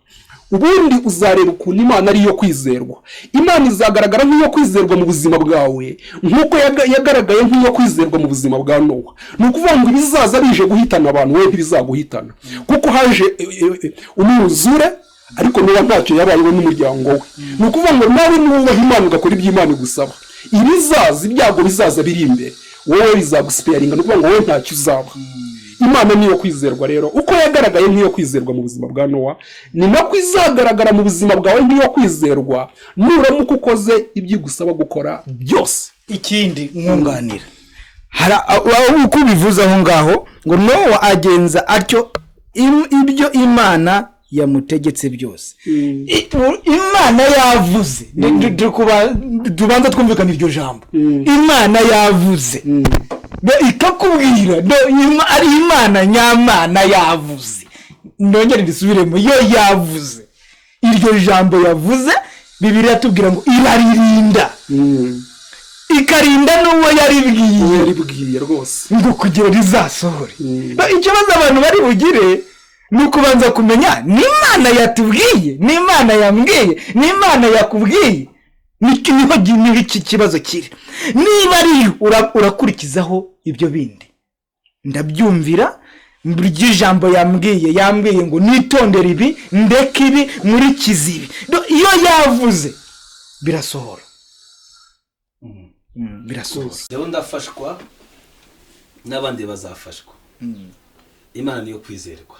Ubundi uzareba ukuntu Imana ari iyo kwizerwa. Imana izagaragara nk'iyo kwizerwa mu buzima bwawe nk'uko yagaragaye nk'iyo kwizerwa mu buzima bwa Nowa. Ni ukuvuga ngo ibizaza bije guhitana abantu, wowe ntibizaguhitana, kuko haje umwuzure, ariko Nowa ntacyo yabayeho n'umuryango we. Ni ukuvuga ngo nawe nubaha Imana ugakora iby'Imana igusaba, ibizaza, ibyago bizaza biri imbere, wowe bizagusipeyaringa. Ni ukuvuga ngo wowe ntacyo uzaba. Imana niyo kwizerwa rero. Uko yagaragaye nk'iyo kwizerwa mu buzima bwa Nowa, ni nako izagaragara mu buzima bwawe nk'iyo kwizerwa nuramuka ukoze ibyo igusaba gukora byose. Ikindi nkunganira, uko bivuze aho ngaho ngo Nowa agenza atyo ibyo Imana yamutegetse byose. Imana yavuze, tubanza twumvikana iryo jambo, Imana yavuze ikakubwira ari Imana nyamana yavuze. Ndongera ndisubiremo, yo yavuze. Iryo jambo yavuze Bibiliya tubwira ngo iraririnda, ikarinda n'uwo yaribwiye rwose ngo kugira rizasohore. Ikibazo abantu bari bugire ni ukubanza kumenya ni Imana yatubwiye, ni Imana yambwiye, ni Imana yakubwiye. Niho iki kibazo kiri. Niba ari urakurikizaho ibyo bindi, ndabyumvira buryo ijambo yambwiye ngo nitondere ibi, ndeke ibi, muri kizibi. Iyo yavuze birasohora, birasohora. Rero ndafashwa n'abandi bazafashwa. Imana niyo kwizerwa,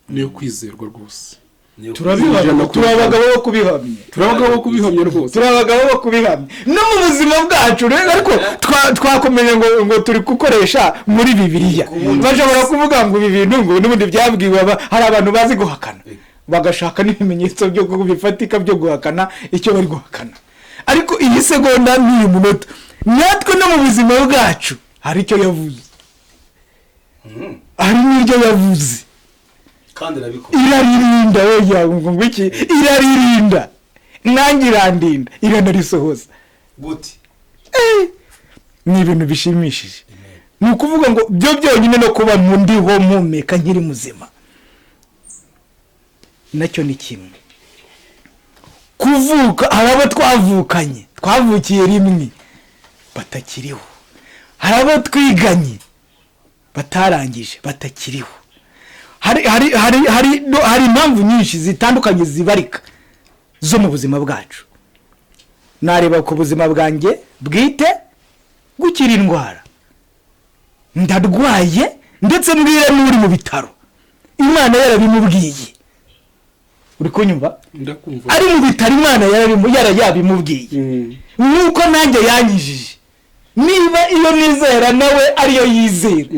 niyo kwizerwa rwose. Turabibona, turabagabo bo kubihamya rwose, turabagabo bo kubihamya no mu buzima bwacu rero. Ariko twakomeje ngo turi gukoresha muri Bibiliya, bashobora kuvuga ngo ibi bintu ngo n'ubundi byabwiwe. Hari abantu bazi guhakana, bagashaka n'ibimenyetso byo bifatika byo guhakana icyo bari guhakana. Ariko iyi segonda n'iyi munota, natwe no mu buzima bwacu hari icyo yavuze, hari n'ibyo yavuze kandi irabikora. Iraririnda, oya ngo iki, iraririnda nanjye irandinda, iranarisohoza gute. Ni ibintu bishimishije. Ni ukuvuga ngo byo byonyine no kuba ndiho mpumeka nkiri muzima nacyo ni kimwe. Kuvuka, hari abo twavukiye rimwe batakiriho, hari abo twiganye batarangije batakiriho. Hari impamvu nyinshi zitandukanye zibarika zo mu buzima bwacu. Nareba ku buzima bwanjye bwite, gukira indwara, ndarwaye ndetse mbwira n'uri mu bitaro, Imana yarabimubwiye. Uri kunyumva? Ndakumva. Ari mu bitaro Imana yarabimubwiye, nuko nanjye yanyijije. Niba iyo nizera nawe ariyo yizera,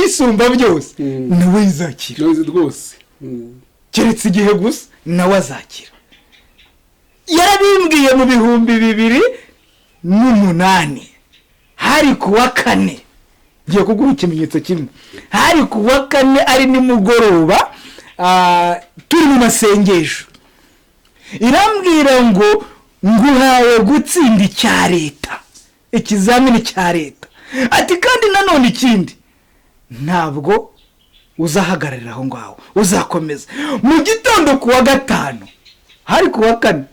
isumba byose, nawe izakira rwose. Keretse igihe gusa nawe azakira. Yarabimbwiye mu 2008, hari kuwa 4. Ngiye kuguha ikimenyetso kimwe. Hari kuwa 4 ari nimugoroba, turi mu masengesho, irambwira ngo nguhawe gutsinda icya leta, ikizamini cya leta. Ati kandi nanone ikindi, ntabwo uzahagararira aho ngaho, uzakomeza. Mu gitondo kuwa 5, hari kuwa 4,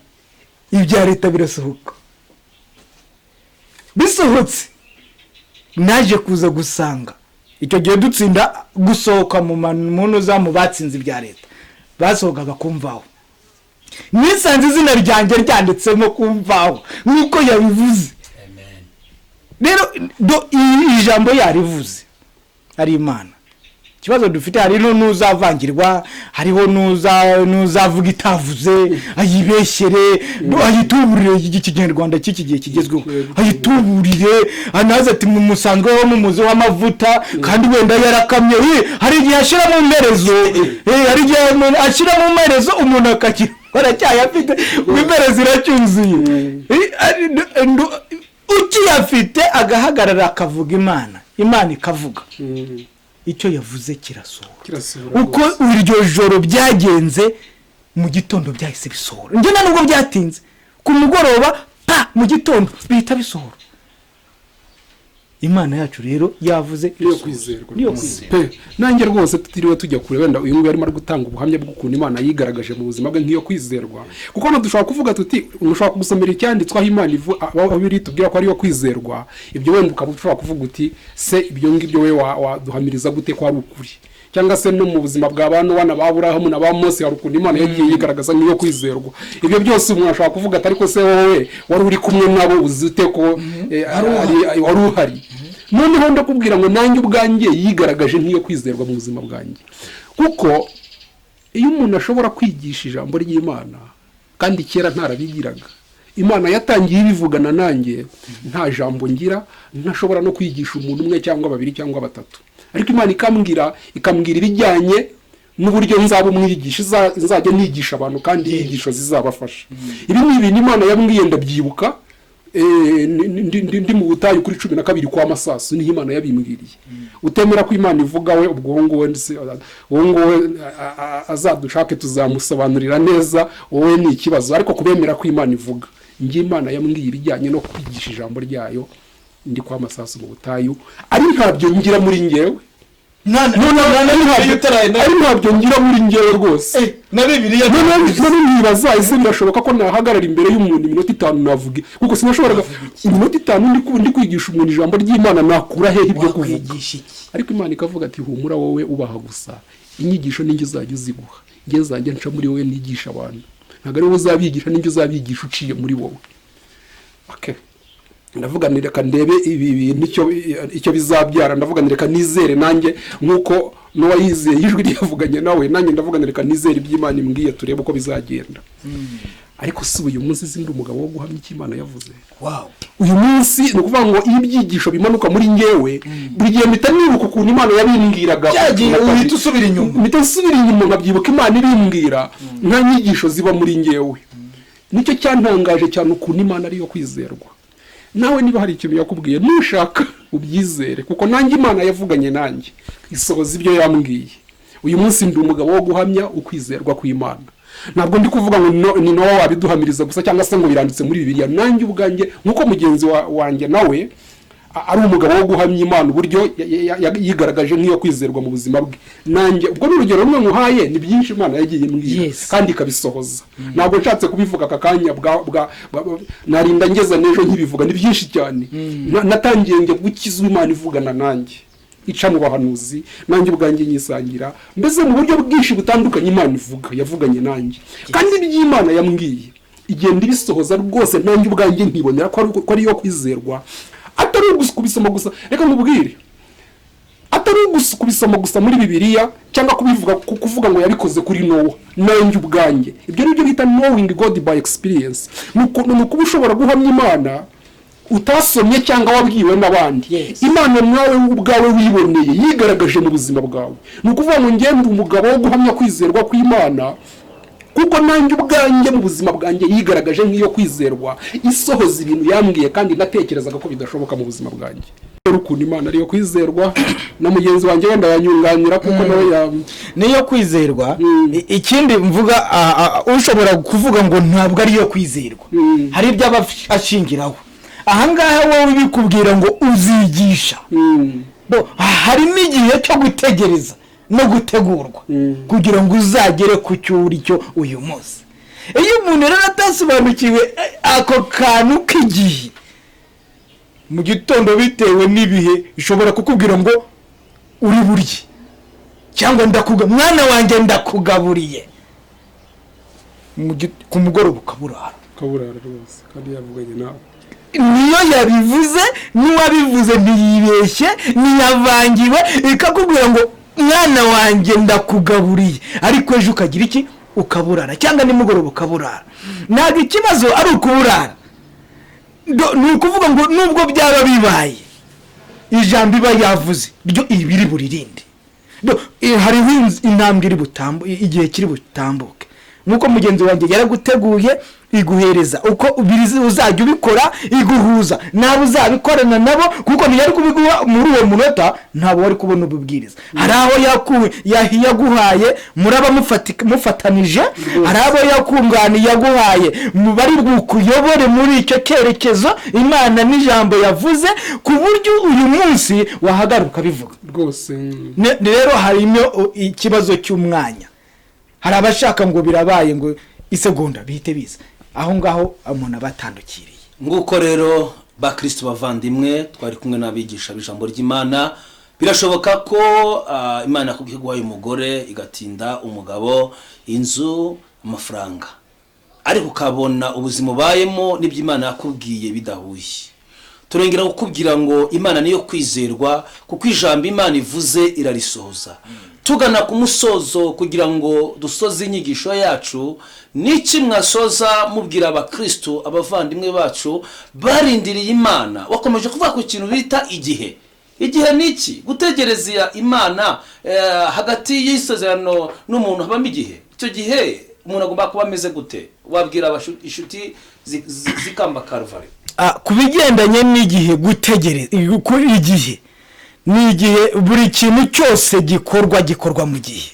ibya leta birasohoka. Bisohotse naje kuza gusanga icyo gihe dutsinda gusohoka mu muntu za mu batsinze ibya leta, basohokaga kumvaho. Nisanze izina ryanjye ryanditsemo kumvaho nuko yabivuze. Rero ijambo yarivuze ari Imana. Ikibazo dufite hari n'uzavangirwa, hariho n'uzavuga itavuze, ayibeshyere, ayituburire ikinyarwanda cy'iki gihe kigezweho, ayituburire, anaza ati mu musanzwe wo mu muzi w'amavuta kandi wenda yarakamye. Hari igihe ashira mu mperezo, hari igihe ashira mu mperezo umuntu akakira baracyayafite, imperezo iracyuzuye. Ukiyafite agahagarara akavuga Imana ikavuga. icyo yavuze kirasohora kirasohora uko iryo joro byagenze mu gitondo byahise bisohora njye nta nubwo byatinze ku mugoroba mu gitondo bihita bisohora. Imana yacu rero yavuze niyo kwizerwa niyo kwizerwa nanjye rwose tutiriwe tujya kure wenda uyu nguyu arimo ari gutanga ubuhamya bw'ukuntu Imana yigaragaje mu buzima bwe nk'iyo kwizerwa kuko dushobora kuvuga tuti ushobora kugusomera icyanditswe aho Imana aho biri tubwira ko ariyo kwizerwa ibyo wenda ukaba ushobora kuvuga uti se ibyo ngibyo we waduhamiriza gute ko ari ukuri cyangwa se no mu buzima bwa bantu wana ba Aburahamu na ba Mose hari ukuntu Imana yagiye yigaragaza nk'iyo kwizerwa. Ibyo byose umuntu ashobora kuvuga ati ariko se wowe wari uri kumwe nabo uzite ko wari uhari. Noneho ndakubwira ngo nanjye ubwanjye yigaragaje nk'iyo kwizerwa mu buzima bwanjye kuko iyo umuntu ashobora kwigisha ijambo ry'Imana kandi kera ntarabigiraga Imana yatangiye ibivugana nanjye nta jambo ngira ntashobora no kwigisha umuntu umwe cyangwa babiri cyangwa batatu ariko Imana ikambwira ibijyanye n'uburyo nzaba umwigisha izajya nigisha abantu kandi inyigisho zizabafasha. Ibi ni ibintu Imana yambwiye ndabyibuka ndi mu butayu kuri 12 kwa Masasu niho Imana yabimbwiriye. Utemera ko Imana ivuga we ubwo ngo azadushake tuzamusobanurira neza wowe ni ikibazo ariko kubemera ko Imana ivuga ngiye Imana yambwiye ibijyanye no kwigisha ijambo ryayo ndi kwa Masasu mu butayu ari ntabyo ngira muri ngewe ntabyo ngira muri ngewe rwose na Bibiliya nibaza ese birashoboka ko nahagarara imbere y'umuntu iminota 5 navuga kuko sinashoboraga iminota 5 ndi kwigisha umuntu ijambo ry'Imana nakura he ibyo kuvuga ariko Imana ikavuga ati humura wowe ubaha gusa inyigisho ninjye uzajya uziguha ngiye zajya nca muri wowe nigisha abantu ntago ari wowe uzabigisha ninjye uzabigisha uciye muri wowe. Okay, ndavuga nireka ndebe ibi bintu icyo bizabyara ndavuga nireka nizere nanjye nkuko Nowa yizeye ijwi ryavuganye nawe nanjye ndavuga nireka nizere iby'Imana imbwiye turebe uko bizagenda. Ariko si uyu munsi zindi umugabo wo guhamya icyo Imana yavuze. Uyu munsi ni ukuvuga ngo ibyigisho bimanuka muri ngewe buri gihe mpita nibuka ukuntu Imana yabimbwiraga cyagiye uhita usubira inyuma nkabyibuka Imana ibimbwira nta nyigisho ziba muri ngewe. Nicyo cyantangaje cyane ukuntu Imana ariyo kwizerwa. Nawe niba hari ikintu yakubwiye nushaka ubyizere kuko nanjye Imana yavuganye nanjye isohoza ibyo yambwiye. Uyu munsi ndi umugabo wo guhamya ukwizerwa kw'Imana. Ntabwo ndi kuvuga ngo ni Nowa wabiduhamiriza gusa cyangwa se ngo biranditse muri Bibiliya. Nanjye ubwanjye nkuko mugenzi wanjye nawe ari umugabo wo guhamya Imana uburyo yigaragaje nk'iyo kwizerwa mu buzima bwe. Nanjye ubwo n'urugero rumwe muhaye ni byinshi Imana yagiye mbwira kandi ikabisohoza. Ntabwo nshatse kubivuga akakanya narinda ngeza nejo nkibivuga ni byinshi cyane. Natangiye nge gukizwa Imana ivugana nanjye ica mu bahanuzi nanjye ubwanjye nyisangira mbese mu buryo bwinshi butandukanye Imana ivuga yavuganye nanjye kandi iby'Imana yambwiye igenda ibisohoza rwose nanjye ubwanjye nkibonera ko ari yo kwizerwa atari kubisoma gusa. Reka nkubwire atari kubisoma gusa muri Bibiliya cyangwa kuvuga ngo yabikoze kuri Nowa nanjye ubwanjye ibyo nibyo bita knowing God by experience. Nuko ushobora guhamya Imana utasomye cyangwa wabwiwe n'abandi. Imana nawe ubwawe wiboneye yigaragaje mu buzima bwawe. Ni ukuvuga ngo ngende umugabo wo guhamya kwizerwa kw'Imana kuko nanjye ubwanjye mu buzima bwanjye yigaragaje nk'iyo kwizerwa isohoza ibintu yambwiye kandi natekerezaga ko bidashoboka mu buzima bwanjye. Ukuntu Imana ariyo kwizerwa na mugenzi wanjye wenda yanyunganira kuko nawe niyo kwizerwa. Ikindi mvuga ushobora kuvuga ngo ntabwo ariyo kwizerwa hari ibyo abashingiraho. Ahangaha wowe bikubwira ngo uzigisha hari n'igihe cyo gutegereza no gutegurwa kugira ngo uzagere ku cyo uri cyo uyu munsi. Iyo umuntu rero atasobanukiwe ako kantu k'igihe mu gitondo bitewe n'ibihe ishobora kukubwira ngo uri burye cyangwa mwana wanjye ndakugaburiye ku mugoroba ukaburara rwose kandi yavuganye nawe. Niyo yabivuze n'uwabivuze ntiyibeshye ntiyavangiwe ikakubwira ngo mwana wanjye ndakugaburiye ariko ejo ukagira iki ukaburara cyangwa nimugoroba ukaburara. Ntabwo ikibazo ari ukuburara ni ukuvuga ngo nubwo byaba bibaye ijambo iba yavuze ryo ibiri buririnde hariho intambwe iri butambuke igihe kiri butambuke nk'uko mugenzi wanjye yaraguteguye iguhereza uko uzajya ubikora, iguhuza nabo uzabikorana nabo, kuko ntiyari kubiguha muri uwo munota, ntabwo wari kubona ububwiriza. Hari aho yaguhaye muraba mufatanije, hari abo yakunganiye yaguhaye bari bukuyobore muri icyo cyerekezo Imana n'ijambo yavuze, ku buryo uyu munsi wahagaruka bivuga rwose. Rero harimo ikibazo cy'umwanya. Hari abashaka ngo birabaye ngo isegonda bihite biza, aho ngaho umuntu abatandukiriye. Nguko rero bakristo bavandimwe, twari kumwe n'abigisha b'ijambo ry'Imana. Birashoboka ko Imana yakubwiye guhaye umugore igatinda umugabo, inzu, amafaranga, ariko ukabona ubuzima ubayemo n'iby'Imana yakubwiye bidahuye. Turengera kukubwira ngo Imana niyo kwizerwa, kuko ijambo Imana ivuze irarisohoza. Tugana ku musozo kugira ngo dusoze inyigisho yacu, n'iki mwasoza mubwira abakristo abavandimwe bacu barindiriye Imana, wakomeje kuvuga ku kintu bita igihe. Igihe niki? Gutegereza Imana hagati y'isezerano n'umuntu habamo igihe. Icyo gihe umuntu agomba kuba ameze gute? Wabwira inshuti zikamba Calvary. Ku bigendanye n'igihe, gutegereza igihe ni igihe, buri kintu cyose gikorwa mu gihe.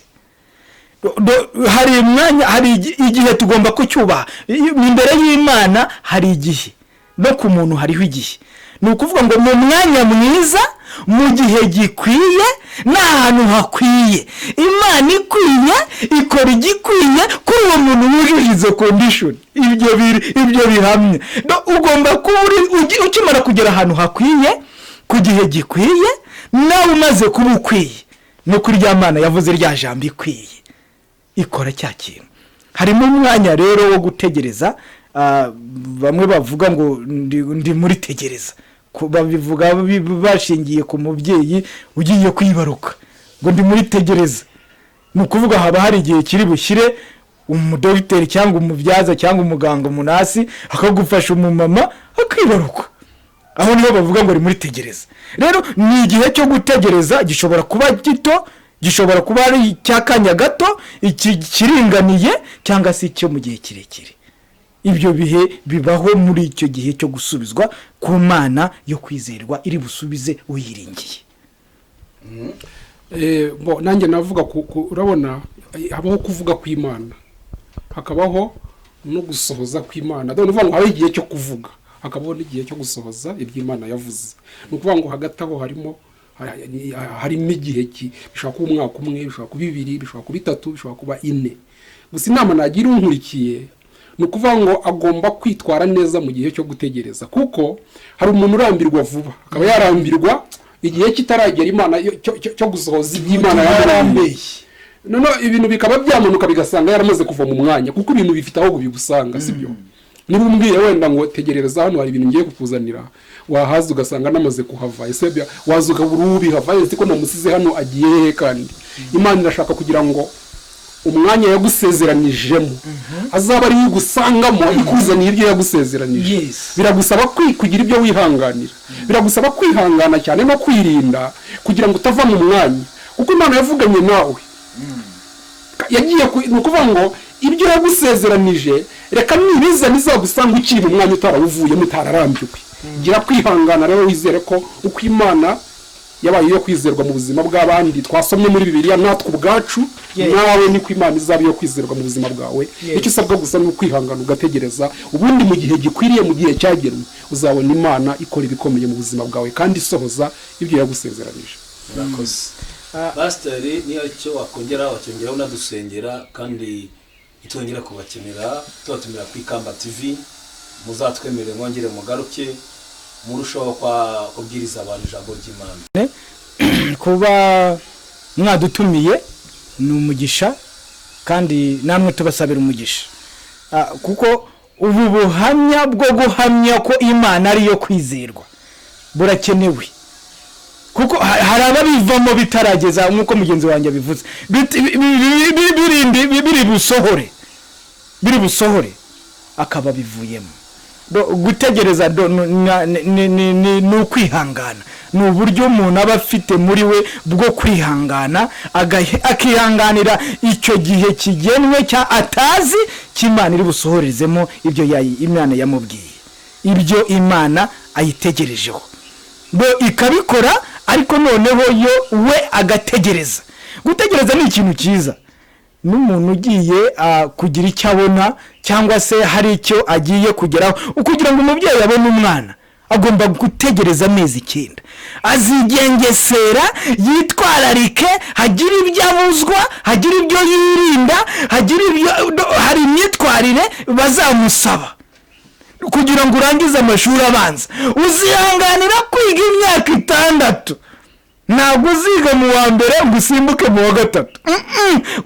Hari umwanya, hari igihe tugomba kucyubaha. Imbere y'Imana hari igihe, no ku muntu hariho igihe. Ni ukuvuga ngo mu mwanya mwiza, mu gihe gikwiye, n'ahantu hakwiye, Imana ikwiye ikora igikwiye kuri uwo muntu wujuje izo condition. Ibyo bihamye. Ugomba kuba ukimara kugera ahantu hakwiye, ku gihe gikwiye, nawe umaze kuba ukwiye, no kuri rya Mana yavuze rya jambo ikwiye, ikora cya kintu. Harimo umwanya rero wo gutegereza. Bamwe bavuga ngo ndi muri tegereza, babivuga bashingiye ku mubyeyi ugiye kwibaruka, ngo ndi muri tegereza. Ni ukuvuga haba hari igihe kiri bushyire umudogiteri cyangwa umubyaza cyangwa umuganga umunasi akagufasha umumama akibaruka. Aho niho bavuga ngo ari muri tegereza. Rero ni igihe cyo gutegereza, gishobora kuba gito, gishobora kuba ari icy'akanya gato, kiringaniye, cyangwa se icyo mu gihe kirekire. Ibyo bihe bibaho muri icyo gihe cyo gusubizwa ku Mana yo kwizerwa, iri busubize uyiringiye. Nanjye navuga urabona, habaho kuvuga kw'Imana, hakabaho no gusohoza kw'Imana. Dore uvuga ngo hari igihe cyo kuvuga, hakabaho n'igihe cyo gusohoza iby'Imana yavuze. Ni ukuvuga ngo hagati aho harimo igihe bishobora kuba umwaka umwe, bishobora kuba 2, bishobora kuba 3, bishobora kuba 4. Gusa inama nagira unkurikiye ni ukuvuga ngo agomba kwitwara neza mu gihe cyo gutegereza, kuko hari umuntu urambirwa vuba, akaba yarambirwa igihe kitaragera Imana cyo gusohoza iby'Imana yarambeye. None ibintu bikaba byamanuka bigasanga yaramaze kuva mu mwanya, kuko ibintu bifite aho bigusanga, sibyo? Niba umbwiye wenda ngo tegereza hano hari ibintu ngiye kukuzanira, wahaza ugasanga namaze kuhava, ese wazuka burubi hava, ese ko namusize hano agiye hehe? Kandi Imana irashaka kugira ngo umwanya yagusezeranijemo azaba ari gusangamo ikuzaniye ibyo yagusezeranije. Biragusaba kugira ibyo wihanganira, biragusaba kwihangana cyane no kwirinda kugira ngo utava mu mwanya, kuko Imana yavuganye nawe, yagiye ni ukuvuga ngo ibyo yagusezeranije reka nibiza nizagusanga ukiri mu mwanya utarawuvuyemo, utararambiwe. Gira kwihangana rero, wizere ko uko Imana yabaye yo kwizerwa mu buzima bw'abandi twasomye muri Bibiliya, natwe ubwacu nawe niko Imana izaba yo kwizerwa mu buzima bwawe. Icyo usabwa gusa ni ukwihangana ugategereza, ubundi mu gihe gikwiriye, mu gihe cyagenwe, uzabona Imana ikora ibikomeye mu buzima bwawe kandi isohoza ibyo yagusezeranije. Murakoze. Pasiteri, niyo cyo wacyongeraho unadusengera, kandi itongera kubakenera, tubatumira ku Ikamba TV, muzatwemerere mwongere mugaruke murushaho kubwiriza abantu ijambo ry'Imana. Kuba mwadutumiye ni umugisha, kandi namwe tubasabira umugisha, kuko ubu buhamya bwo guhamya ko Imana ari yo kwizerwa burakenewe, kuko hari ababivamo bitarageza, nk'uko mugenzi wanjye bivuze, biri busohore akaba bivuyemo. gutegereza ni ukwihangana, ni uburyo umuntu aba afite muri we bwo kwihangana, akihanganira icyo gihe kigenwe atazi cy'Imana iri busohorezemo ibyo Imana yamubwiye, ibyo Imana ayitegerejeho ikabikora. Ariko noneho yo we agategereza. Gutegereza ni ikintu cyiza. N'umuntu ugiye kugira icyo abona cyangwa se hari icyo agiye kugeraho, kugira ngo umubyeyi abone umwana agomba gutegereza amezi 9, azigengesera, yitwararike, hagira ibyo abuzwa, hagira ibyo yirinda, hari imyitwarire bazamusaba kugira ngo urangize amashuri abanza. Uzihanganira kwiga imyaka 6, ntabwo uziga mu wa mbere ngo usimbuke mu wa 3.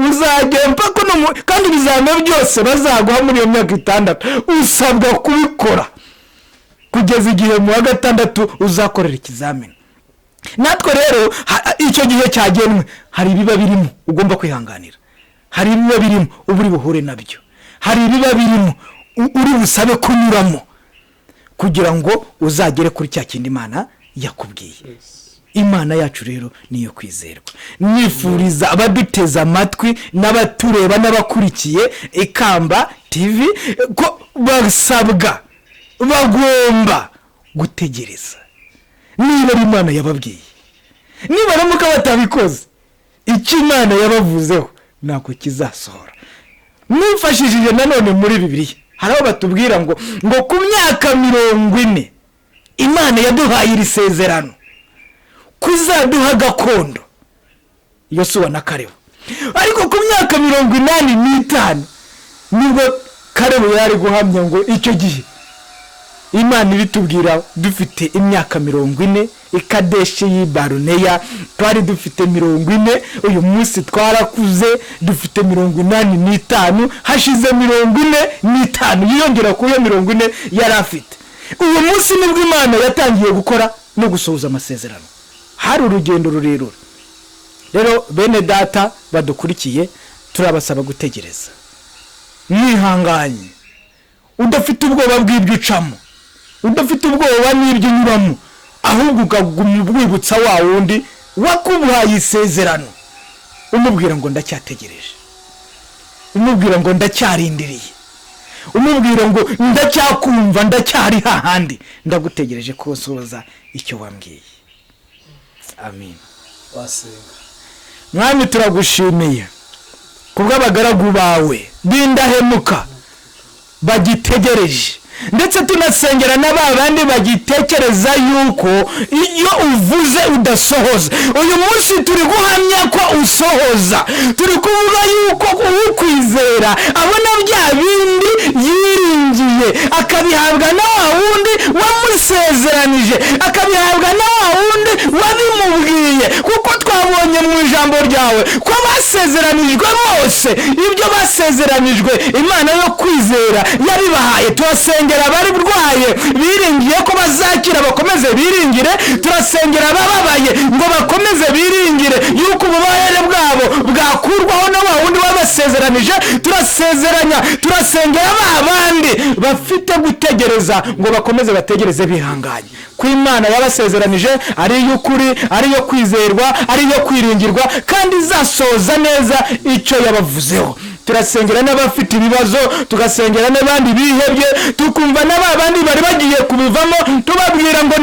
Uzajya mpaka kandi ibizamini byose bazaguha muri iyo myaka 6 usabwa kubikora kugeza igihe mu wa 6 uzakorera ikizamini. Natwe rero icyo gihe cyagenwe hari ibiba birimo ugomba kwihanganira, hari ibiba birimo uburi buhure nabyo, hari ibiba birimo uri busabe kunyuramo kugira ngo uzagere kuri cya kindi Imana yakubwiye. Imana yacu rero niyo kwizerwa. Nifuriza abaduteza amatwi n'abatureba n'abakurikiye Ikamba TV ko basabwa, bagomba gutegereza niba Imana yababwiye. Niba ramuka batabikoze, icyo Imana yabavuzeho nako kizasohora. Nifashishije nanone muri Bibiliya hari aho batubwira ngo ku myaka 40 Imana yaduhaye iri sezerano kuzaduha gakondo Yosuwa na Kalebu. Ariko ku myaka 85 nibwo Kalebu yari guhamya ngo icyo gihe Imana ibitubwira dufite imyaka 40 ikadeshi y'Ibaruneya, twari dufite 40, uyu munsi twarakuze dufite 85, hashize 45 yiyongera ku 40 yari afite. Uyu munsi nibwo Imana yatangiye gukora no gusohoza amasezerano. Hari urugendo rurerure. Rero bene data badukurikiye turabasaba gutegereza, mwihanganye, udafite ubwoba bw'ibyo ucamo, udafite ubwoba n'ibyo unyuramo, ahubwo ukagumya ubwibutsa wa wundi wakubuhaye isezerano, umubwira ngo ndacyategereje, umubwira ngo ndacyarindiriye, umubwira ngo ndacyakumva, ndacyari hahandi, ndagutegereje ko usohoza icyo wambwiye. Amen. Wasenga. Mwami turagushimiye kubw'abagaragu bawe bindahemuka bagitegereje, ndetse tunasengera n'abandi bagitekereza yuko iyo uvuze udasohoza. Uyu munsi turi guhamya ko usohoza, turi kuvuga yuko ukwizera abona bya bindi yiringiye akabihabwa na wa wundi wamusezeranije, akabihabwa na wa wundi wabimubwiye, kuko twabonye mu ijambo ryawe ko basezeranijwe bose ibyo basezeranijwe Imana yo kwizera yabibahaye. Turasengera abari burwaye biringiye ko bazakira bakomeze biringire, turasengera abababaye ngo bakomeze biringire yuko ububabare bwabo bwakurwaho na wa wundi wabasezeranije. Turasengera abandi bafite gutegereza ngo bakomeze bategereze bihanganye ko Imana yabasezeranije ari y'ukuri, ari yo kwizerwa, ari yo kwiringirwa, kandi izasoza neza icyo yabavuzeho. Turasengera n'abafite ibibazo, tugasengera n'abandi bihebye, tukumva n'abandi bari bagiye kubivamo, tubabwira ngo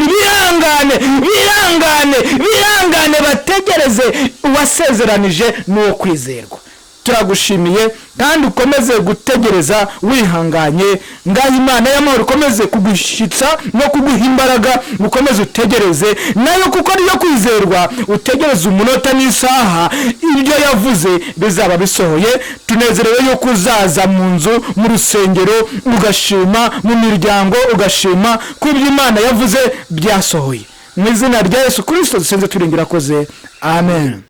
bihangane bategereze uwasezeranije n'uwo kwizerwa. Turagushimiye kandi ukomeze gutegereza wihanganye. Ngaho Imana y'amahoro ukomeze kugushyitsa no kuguha imbaraga, ukomeze utegereze nayo kuko ariyo kwizerwa. Utegereze umunota n'isaha ibyo yavuze bizaba bisohoye. Tunezerewe yuko uzaza mu nzu, mu rusengero, ugashima, mu miryango ugashima ko ibyo Imana yavuze byasohoye. Mu izina rya Yesu Kristo dusenze turingira koze. Amen.